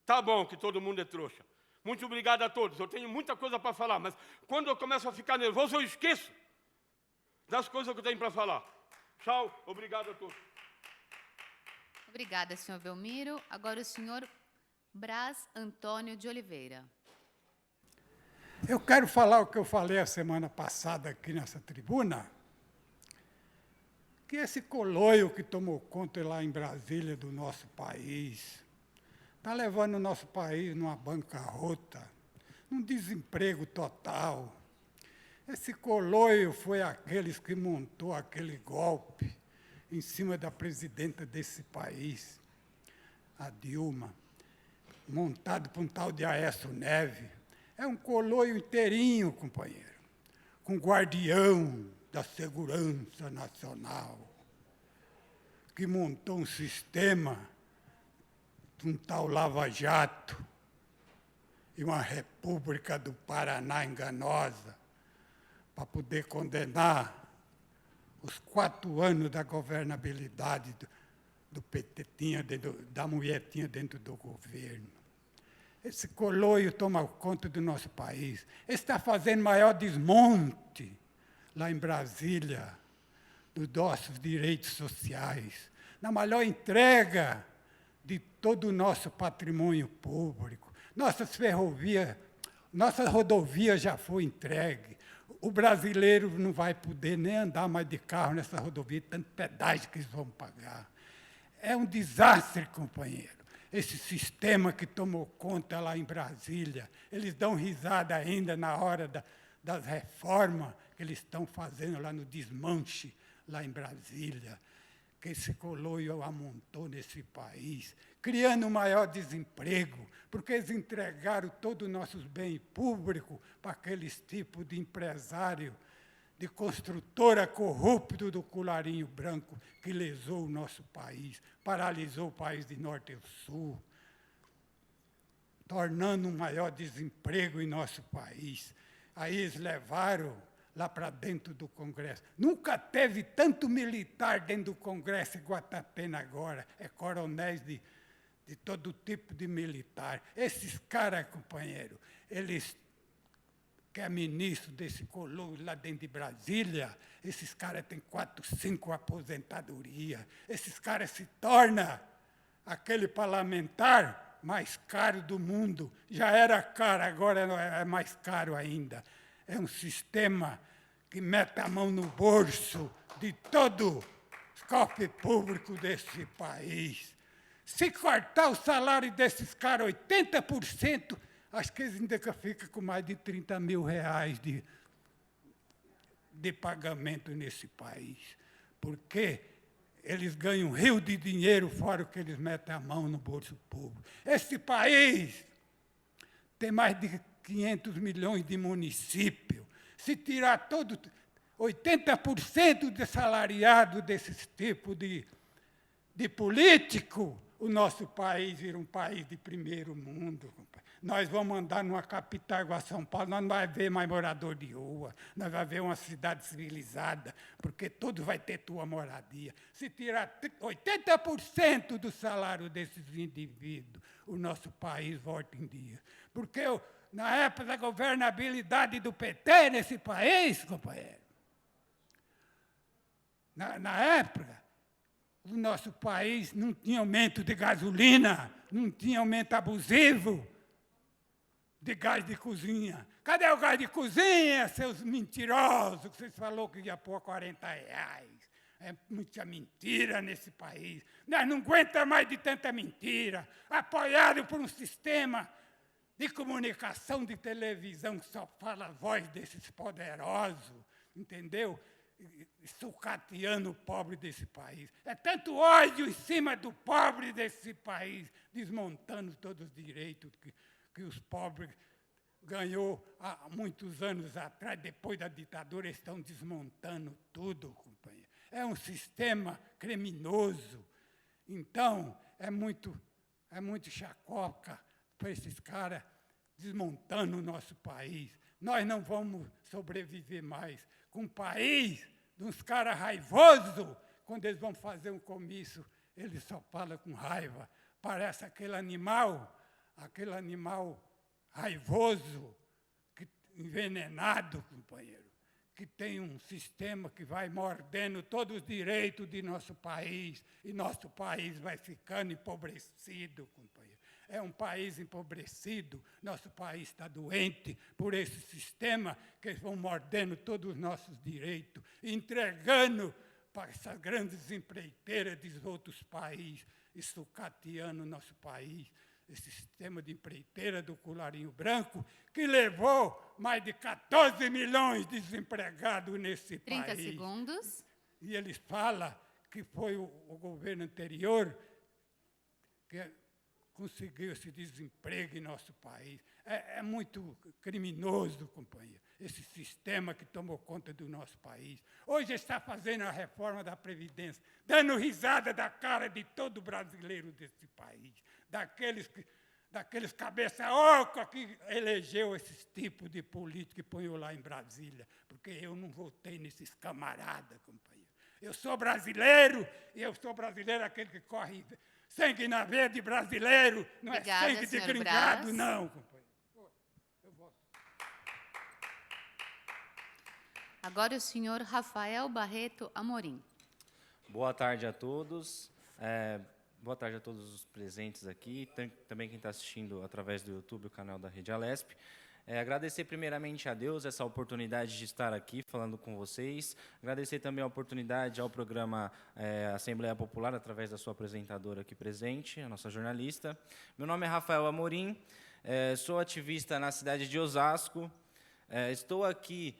Speaker 8: Tá bom que todo mundo é trouxa. Muito obrigado a todos. Eu tenho muita coisa para falar, mas quando eu começo a ficar nervoso, eu esqueço das coisas que eu tenho para falar. Tchau, obrigado a todos.
Speaker 1: Obrigada, senhor Belmiro. Agora o senhor Braz Antônio de Oliveira.
Speaker 9: Eu quero falar o que eu falei a semana passada aqui nessa tribuna, que esse coloio que tomou conta lá em Brasília do nosso país, está levando o nosso país numa bancarrota, num desemprego total. Esse coloio foi aqueles que montou aquele golpe em cima da presidenta desse país, a Dilma, montado por um tal de Aécio Neves. É um coloio inteirinho, companheiro, com guardião da segurança nacional, que montou um sistema de um tal Lava Jato e uma República do Paraná enganosa para poder condenar os 4 anos da governabilidade do PT, da mulher dentro do governo. Esse coloio toma conta do nosso país. Ele está fazendo maior desmonte lá em Brasília dos nossos direitos sociais, na maior entrega de todo o nosso patrimônio público. Nossas ferrovias, nossa rodovia já foi entregue. O brasileiro não vai poder nem andar mais de carro nessa rodovia, tanto pedágio que eles vão pagar. É um desastre, companheiro. Esse sistema que tomou conta lá em Brasília, eles dão risada ainda na hora das reformas que eles estão fazendo lá no desmanche, lá em Brasília, que esse coloio amontou nesse país, criando um maior desemprego, porque eles entregaram todos os nossos bens públicos para aqueles tipos de empresário, de construtora corrupto do colarinho branco que lesou o nosso país, paralisou o país de norte a sul, tornando um maior desemprego em nosso país. Aí eles levaram lá para dentro do Congresso. Nunca teve tanto militar dentro do Congresso igual está tendo agora. É coronéis de todo tipo de militar. Esses caras, companheiro, eles que é ministro desse coloio lá dentro de Brasília, esses caras têm 4, 5 aposentadorias. Esses caras se tornam aquele parlamentar mais caro do mundo. Já era caro, agora é mais caro ainda. É um sistema que mete a mão no bolso de todo o cofre público desse país. Se cortar o salário desses caras 80%, acho que eles ainda ficam com mais de 30 mil reais de pagamento nesse país. Porque eles ganham um rio de dinheiro fora o que eles metem a mão no bolso público. Esse país tem mais de 500 milhões de municípios. Se tirar 80% de salariado desses tipos de político, o nosso país vira um país de primeiro mundo. Nós vamos andar numa capital igual a São Paulo, nós não vamos ver mais morador de rua, nós vamos ver uma cidade civilizada, porque tudo vai ter tua moradia. Se tirar 80% do salário desses indivíduos, o nosso país volta em dia. Porque na época da governabilidade do PT nesse país, companheiro, na época, o nosso país não tinha aumento de gasolina, não tinha aumento abusivo de gás de cozinha. Cadê o gás de cozinha, seus mentirosos, que vocês falaram que ia pôr R$40? É muita mentira nesse país. Nós não aguentamos mais de tanta mentira. Apoiado por um sistema de comunicação de televisão que só fala a voz desses poderosos, entendeu? Sucateando o pobre desse país. É tanto ódio em cima do pobre desse país, desmontando todos os direitos que os pobres ganhou há muitos anos atrás, depois da ditadura, eles estão desmontando tudo, companheiro. É um sistema criminoso. Então, é muito chacoca para esses caras desmontando o nosso país. Nós não vamos sobreviver mais com um país de uns caras raivosos. Quando eles vão fazer um comício, eles só falam com raiva. Parece aquele animal raivoso, envenenado, companheiro, que tem um sistema que vai mordendo todos os direitos de nosso país, e nosso país vai ficando empobrecido, companheiro. É um país empobrecido, nosso país está doente por esse sistema que eles vão mordendo todos os nossos direitos, entregando para essas grandes empreiteiras dos outros países, e sucateando o nosso país. Esse sistema de empreiteira do colarinho branco, que levou mais de 14 milhões de desempregados nesse
Speaker 1: 30
Speaker 9: país.
Speaker 1: 30 segundos.
Speaker 9: E eles falam que foi o governo anterior que conseguiu esse desemprego em nosso país. É muito criminoso, companheiro, esse sistema que tomou conta do nosso país. Hoje está fazendo a reforma da Previdência, dando risada da cara de todo brasileiro desse país, daqueles cabeça oca que elegeu esses tipos de político e põe lá em Brasília, porque eu não votei nesses camaradas, companheiro. Eu sou brasileiro, e eu sou brasileiro aquele que corre sangue na veia de brasileiro, não
Speaker 1: Obrigada,
Speaker 9: é sangue de
Speaker 1: senhor
Speaker 9: gringado,
Speaker 1: Braz.
Speaker 9: não, companheiro. Eu voto.
Speaker 1: Agora o senhor Rafael Barreto Amorim.
Speaker 10: Boa tarde a todos. Boa tarde a todos os presentes aqui, também quem está assistindo através do YouTube, o canal da Rede Alesp. Agradecer primeiramente a Deus essa oportunidade de estar aqui falando com vocês. Agradecer também a oportunidade ao programa Assembleia Popular, através da sua apresentadora aqui presente, a nossa jornalista. Meu nome é Rafael Amorim, sou ativista na cidade de Osasco. Estou aqui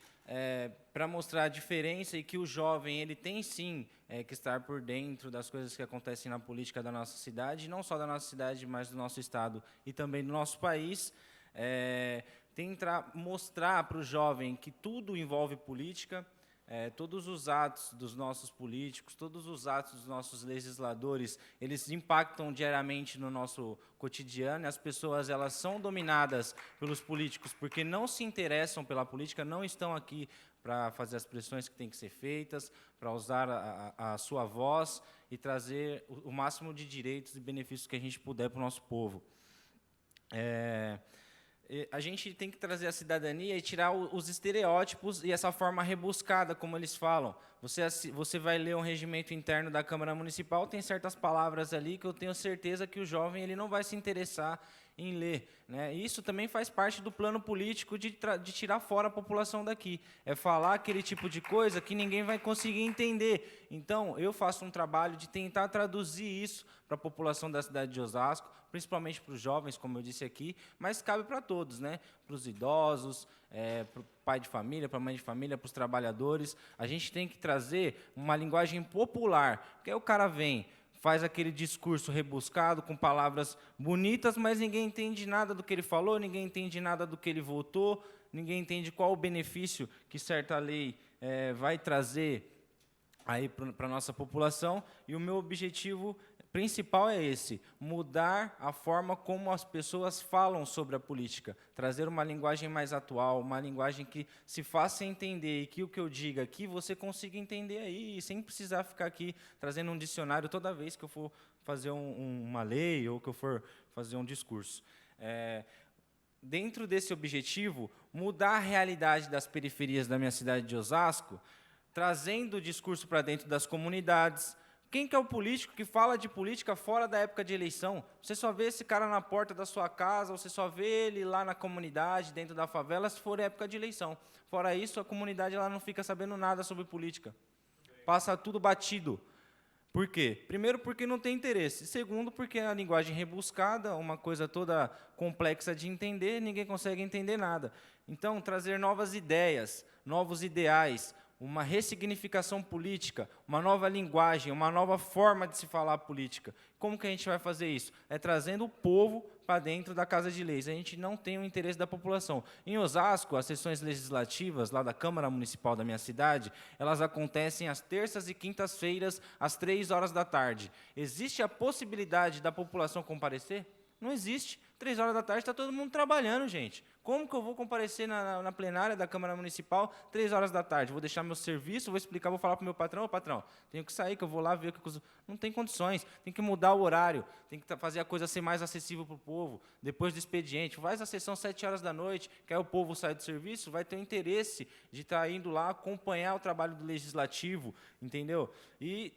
Speaker 10: para mostrar a diferença e que o jovem ele tem sim que estar por dentro das coisas que acontecem na política da nossa cidade, não só da nossa cidade, mas do nosso estado e também do nosso país. Tentar mostrar para o jovem que tudo envolve política, todos os atos dos nossos políticos, todos os atos dos nossos legisladores, eles impactam diariamente no nosso cotidiano, e as pessoas elas são dominadas pelos políticos porque não se interessam pela política, não estão aqui para fazer as pressões que têm que ser feitas, para usar a sua voz e trazer o máximo de direitos e benefícios que a gente puder para o nosso povo. A gente tem que trazer a cidadania e tirar os estereótipos e essa forma rebuscada, como eles falam. Você vai ler um regimento interno da Câmara Municipal, tem certas palavras ali que eu tenho certeza que o jovem ele não vai se interessar em ler, né? Isso também faz parte do plano político de tirar fora a população daqui. É falar aquele tipo de coisa que ninguém vai conseguir entender. Então, eu faço um trabalho de tentar traduzir isso para a população da cidade de Osasco, principalmente para os jovens, como eu disse aqui, mas cabe para todos, né? Para os idosos, para o pai de família, para a mãe de família, para os trabalhadores. A gente tem que trazer uma linguagem popular, porque aí o cara vem, faz aquele discurso rebuscado, com palavras bonitas, mas ninguém entende nada do que ele falou, ninguém entende nada do que ele votou, ninguém entende qual o benefício que certa lei vai trazer aí para a nossa população, e o meu objetivo principal é esse: mudar a forma como as pessoas falam sobre a política, trazer uma linguagem mais atual, uma linguagem que se faça entender, e que o que eu diga aqui você consiga entender aí, sem precisar ficar aqui trazendo um dicionário toda vez que eu for fazer uma lei ou que eu for fazer um discurso. Dentro desse objetivo, mudar a realidade das periferias da minha cidade de Osasco, trazendo o discurso para dentro das comunidades. Quem que é o político que fala de política fora da época de eleição? Você só vê esse cara na porta da sua casa, você só vê ele lá na comunidade, dentro da favela, se for época de eleição. Fora isso, a comunidade ela não fica sabendo nada sobre política. Passa tudo batido. Por quê? Primeiro, porque não tem interesse. Segundo, porque é a linguagem rebuscada, uma coisa toda complexa de entender, ninguém consegue entender nada. Então, trazer novas ideias, novos ideais, uma ressignificação política, uma nova linguagem, uma nova forma de se falar política. Como que a gente vai fazer isso? É trazendo o povo para dentro da Casa de Leis. A gente não tem o interesse da população. Em Osasco, as sessões legislativas, lá da Câmara Municipal da minha cidade, elas acontecem às terças e quintas-feiras, às 15h. Existe a possibilidade da população comparecer? Não existe. 15h está todo mundo trabalhando, gente. Como que eu vou comparecer na plenária da Câmara Municipal 15h? Vou deixar meu serviço, vou explicar, vou falar para o meu patrão: ô patrão, tenho que sair, que eu vou lá ver o que... Não tem condições, tem que mudar o horário, tem que fazer a coisa ser mais acessível para o povo. Depois do expediente, faz a sessão 19h, que aí o povo sai do serviço, vai ter o interesse de estar indo lá acompanhar o trabalho do Legislativo, entendeu? E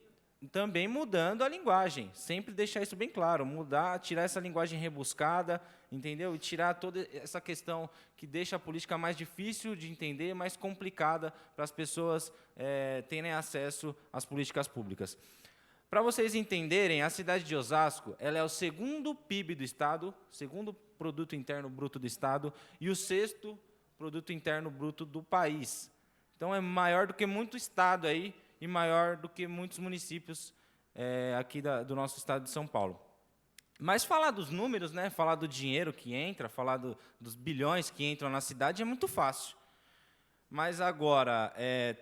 Speaker 10: também mudando a linguagem, sempre deixar isso bem claro, mudar, tirar essa linguagem rebuscada, entendeu? E tirar toda essa questão que deixa a política mais difícil de entender, mais complicada para as pessoas terem acesso às políticas públicas. Para vocês entenderem, a cidade de Osasco, ela é o segundo PIB do Estado, segundo Produto Interno Bruto do Estado, e o sexto Produto Interno Bruto do país. Então, é maior do que muito Estado aí, e maior do que muitos municípios aqui do nosso estado de São Paulo. Mas falar dos números, né, falar do dinheiro que entra, falar dos bilhões que entram na cidade é muito fácil. Mas agora,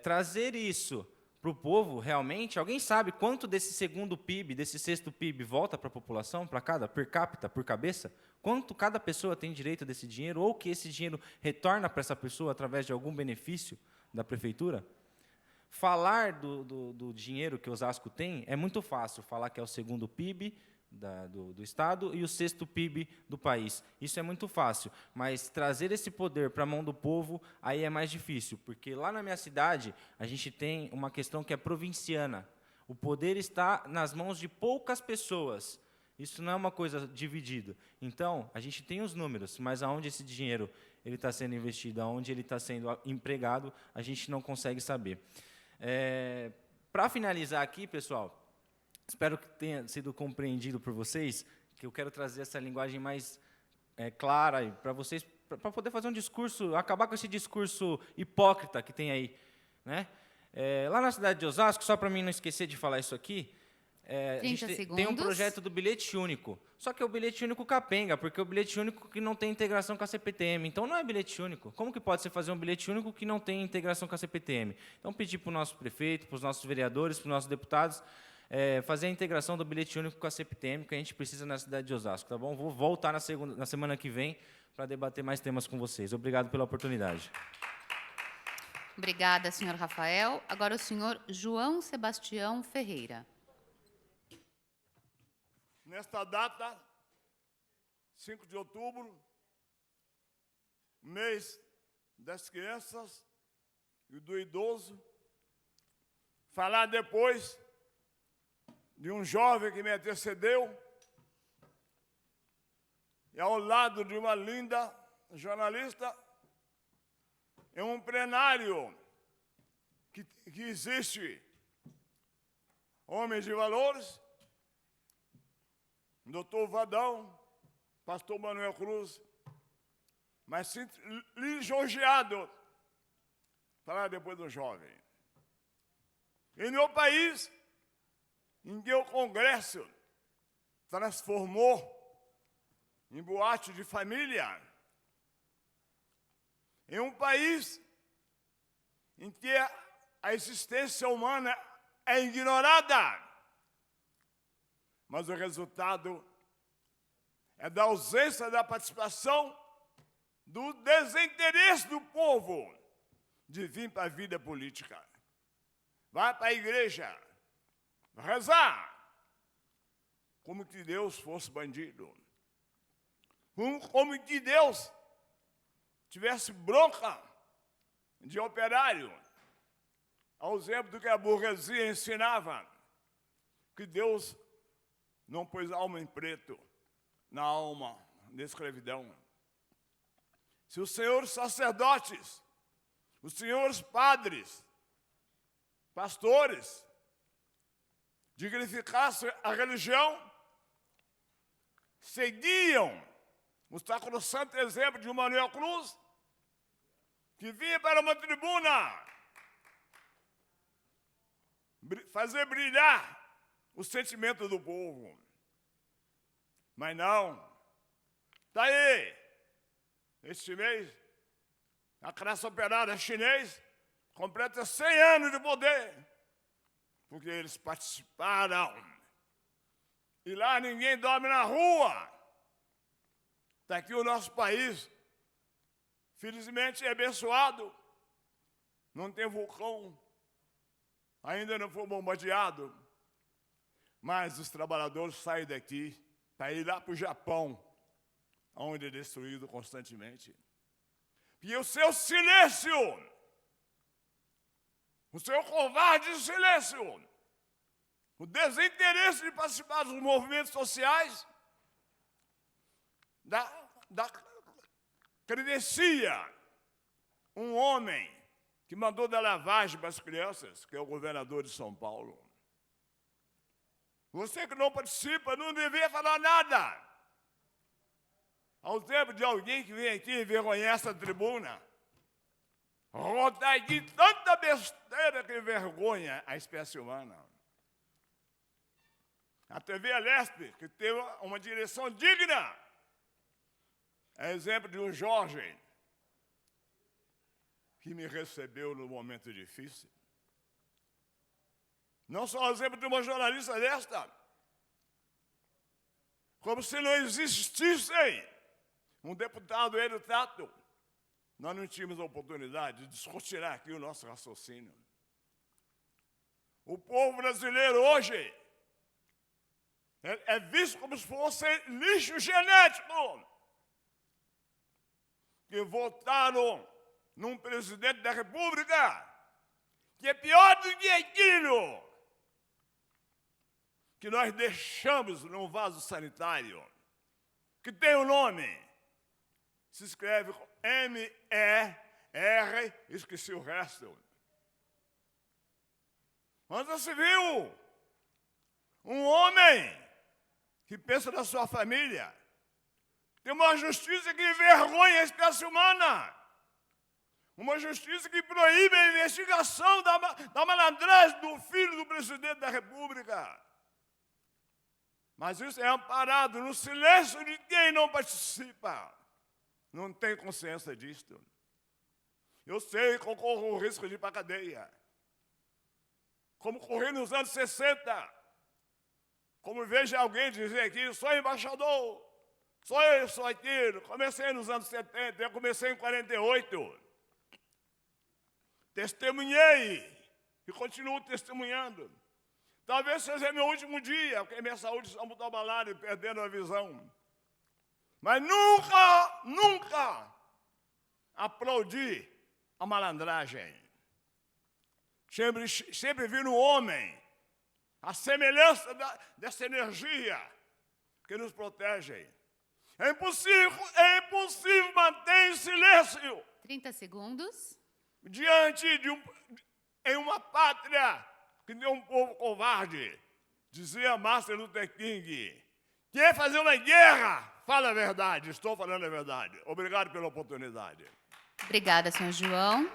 Speaker 10: trazer isso para o povo, realmente, alguém sabe quanto desse segundo PIB, desse sexto PIB, volta para a população, para cada, per capita, por cabeça? Quanto cada pessoa tem direito desse dinheiro, ou que esse dinheiro retorna para essa pessoa através de algum benefício da prefeitura? Falar do dinheiro que Osasco tem é muito fácil, falar que é o segundo PIB do Estado e o sexto PIB do país. Isso é muito fácil, mas trazer esse poder para a mão do povo, aí é mais difícil, porque lá na minha cidade, a gente tem uma questão que é provinciana. O poder está nas mãos de poucas pessoas. Isso não é uma coisa dividida. Então, a gente tem os números, mas aonde esse dinheiro ele está sendo investido, aonde ele está sendo empregado, a gente não consegue saber. Para finalizar aqui, pessoal, espero que tenha sido compreendido por vocês, que eu quero trazer essa linguagem mais clara para vocês, para poder fazer um discurso, acabar com esse discurso hipócrita que tem aí, né? Lá na cidade de Osasco, só para mim não esquecer de falar isso aqui, a gente tem um projeto do bilhete único, só que é o bilhete único capenga, porque é o bilhete único que não tem integração com a CPTM. Então, não é bilhete único. Como que pode se fazer um bilhete único que não tem integração com a CPTM? Então, pedir para o nosso prefeito, para os nossos vereadores, para os nossos deputados, fazer a integração do bilhete único com a CPTM, que a gente precisa na cidade de Osasco, tá bom? Vou voltar na semana que vem para debater mais temas com vocês. Obrigado pela oportunidade.
Speaker 1: Obrigada, senhor Rafael. Agora o senhor João Sebastião Ferreira.
Speaker 7: Nesta data, 5 de outubro, mês das crianças e do idoso, falar depois de um jovem que me antecedeu e ao lado de uma linda jornalista, em um plenário que existe homens de valores, doutor Vadão, pastor Manuel Cruz, mas sinto lisonjeado falar depois do jovem. Em meu país, em que o Congresso transformou em boate de família,
Speaker 11: Em um país em que a existência humana é ignorada, mas o resultado é da ausência da participação, do desinteresse do povo de vir para a vida política. Vai para a igreja rezar, como que Deus fosse bandido, como que Deus tivesse bronca de operário, ao exemplo do que a burguesia ensinava, que Deus não pôs alma em preto na alma da escravidão. Se os senhores sacerdotes, os senhores padres, pastores, dignificassem a religião, seguiam o sacrosanto exemplo de Manuel Cruz, que vinha para uma tribuna fazer brilhar o sentimento do povo. Mas não. Está aí, este mês, a classe operária chinesa completa 100 anos de poder, porque eles participaram. E lá ninguém dorme na rua. Está aqui o nosso país, felizmente é abençoado, não tem vulcão, ainda não foi bombardeado, mas os trabalhadores saem daqui para ir lá para o Japão, onde é destruído constantemente. E o seu silêncio, o seu covarde silêncio, desinteresse de participar dos movimentos sociais, credencia um homem que mandou dar lavagem para as crianças, que é o governador de São Paulo. Você que não participa não deveria falar nada. Ao tempo de alguém que vem aqui envergonhar essa tribuna, rodar de tanta besteira que envergonha a espécie humana. A TV Alesp, que tem uma direção digna, é exemplo de um Jorge, que me recebeu no momento difícil. Não só exemplo de uma jornalista desta, como se não existisse um deputado Hélio Tato, nós não tínhamos a oportunidade de descortinar aqui o nosso raciocínio. O povo brasileiro hoje é visto como se fosse lixo genético, que votaram num presidente da República que é pior do que aquilo que nós deixamos num vaso sanitário, que tem o nome, se escreve M-E-R, esqueci o resto. Mas você viu um homem que pensa na sua família, tem uma justiça que envergonha a espécie humana, uma justiça que proíbe a investigação da malandragem do filho do presidente da República. Mas isso é amparado no silêncio de quem não participa, não tem consciência disto. Eu sei que eu corro o risco de ir para a cadeia, como corri nos anos 60, como vejo alguém dizer aqui, sou embaixador, sou eu, sou aquilo. Comecei nos anos 70, eu comecei em 48. Testemunhei e continuo testemunhando. Talvez seja meu último dia, porque minha saúde está muito abalada e perdendo a visão. Mas nunca aplaudi a malandragem. Sempre vi no homem a semelhança dessa energia que nos protege. É impossível manter em silêncio.
Speaker 1: 30 segundos.
Speaker 11: Diante em uma pátria que tem um povo covarde, dizia Martin Luther King, quer fazer uma guerra, fala a verdade, estou falando a verdade. Obrigado pela oportunidade.
Speaker 1: Obrigada, senhor João.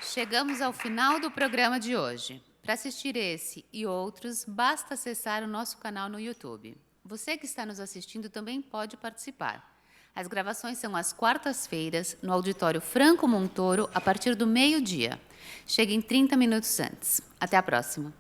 Speaker 1: Chegamos ao final do programa de hoje. Para assistir esse e outros, basta acessar o nosso canal no YouTube. Você que está nos assistindo também pode participar. As gravações são às quartas-feiras, no auditório Franco Montoro, a partir do meio-dia. Cheguem 30 minutos antes. Até a próxima.